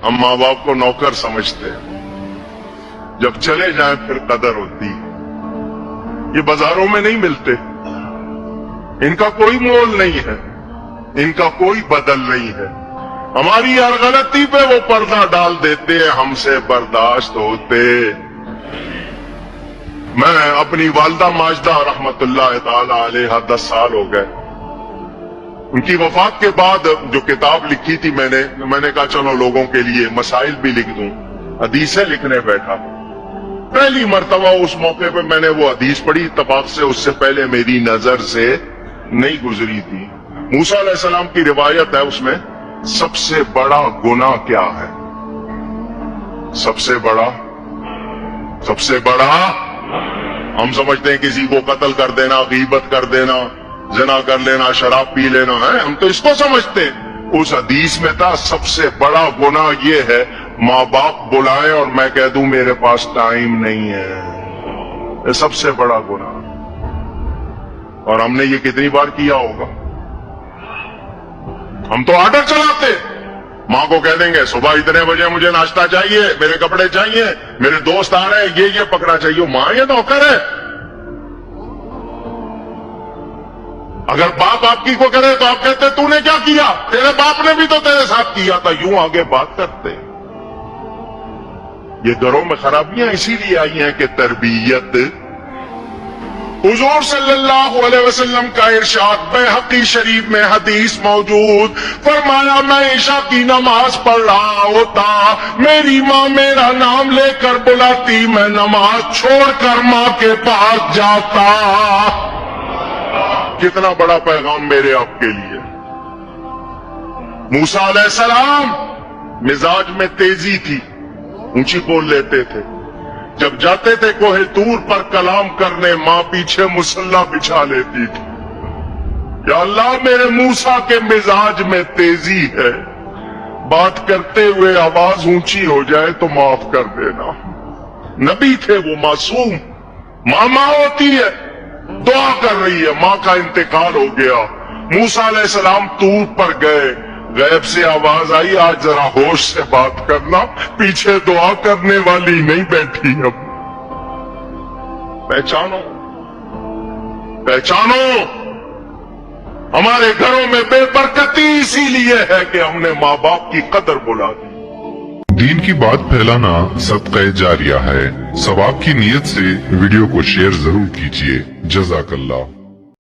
हम माँ बाप को नौकर समझते हैं, जब चले जाए फिर कदर होती है। ये बाजारों में नहीं मिलते, इनका कोई मोल नहीं है, इनका कोई बदल नहीं है। हमारी हर गलती पे वो पर्दा डाल देते हैं, हमसे बर्दाश्त होते। मैं अपनी वालदा माजदा रहमतुल्लाह ताला अलैहा 10 साल हो गए, उनकी वफात के बाद जो किताब लिखी थी मैंने कहा चलो लोगों के लिए मसाइल भी लिख दूं, हदीसें लिखने बैठा। पहली मर्तबा उस मौके पे मैंने वो हदीस पढ़ी, इत्तफाक से उससे पहले मेरी नजर से नहीं गुजरी थी। मूसा अलैहिस्सलाम की रिवायत है, उसमें सबसे बड़ा गुनाह क्या है? सबसे बड़ा हम समझते हैं किसी को कत्ल कर देना, गीबत कर देना, ज़िना कर लेना, शराब पी लेना है, हम तो इसको समझते हैं। उस हदीस में था सबसे बड़ा गुनाह ये है माँ बाप बुलाए और मैं कह दूं मेरे पास टाइम नहीं है, ये सबसे बड़ा गुनाह। और हमने ये कितनी बार किया होगा? हम तो ऑर्डर चलाते, माँ को कह देंगे सुबह इतने बजे मुझे नाश्ता चाहिए, मेरे कपड़े चाहिए, मेरे दोस्त आ रहे हैं, ये पकड़ा चाहिए। माँ ये नौकर है। अगर बाप आपकी को करे तो आप कहते तूने क्या किया, तेरे बाप ने भी तो तेरे साथ किया था, यूं आगे बात करते। ये घरों में खराबियां इसीलिए आई हैं कि तरबियत। हुजूर सल्लल्लाहु अलैहि वसल्लम का इरशाद बैहक़ी शरीफ में हदीस मौजूद, फरमाया मैं इशा की नमाज पढ़ रहा होता, मेरी माँ मेरा नाम लेकर बुलाती, मैं नमाज छोड़कर माँ के पास जाता। कितना बड़ा पैगाम मेरे आपके लिए। मूसा अलैहिस्सलाम मिजाज में तेजी थी, ऊंची बोल लेते थे। जब जाते थे कोहे तूर पर कलाम करने, मां पीछे मुसल्ला बिछा लेती थी। या अल्लाह मेरे मूसा के मिजाज में तेजी है, बात करते हुए आवाज ऊंची हो जाए तो माफ कर देना। नबी थे वो मासूम, मामा होती है, दुआ कर रही है, मां का इंतकाल हो गया। मूसा अलैहिस्सलाम तूर पर गए, गैब से आवाज आई आज जरा होश से बात करना, पीछे दुआ करने वाली नहीं बैठी। अब पहचानो हमारे घरों में बेबरकती इसीलिए है कि हमने माँ बाप की कदर बुला दी। दीन की बात फैलाना सदक़े जारिया है। सवाब की नीयत से वीडियो को शेयर जरूर कीजिए। जज़ाकल्लाह।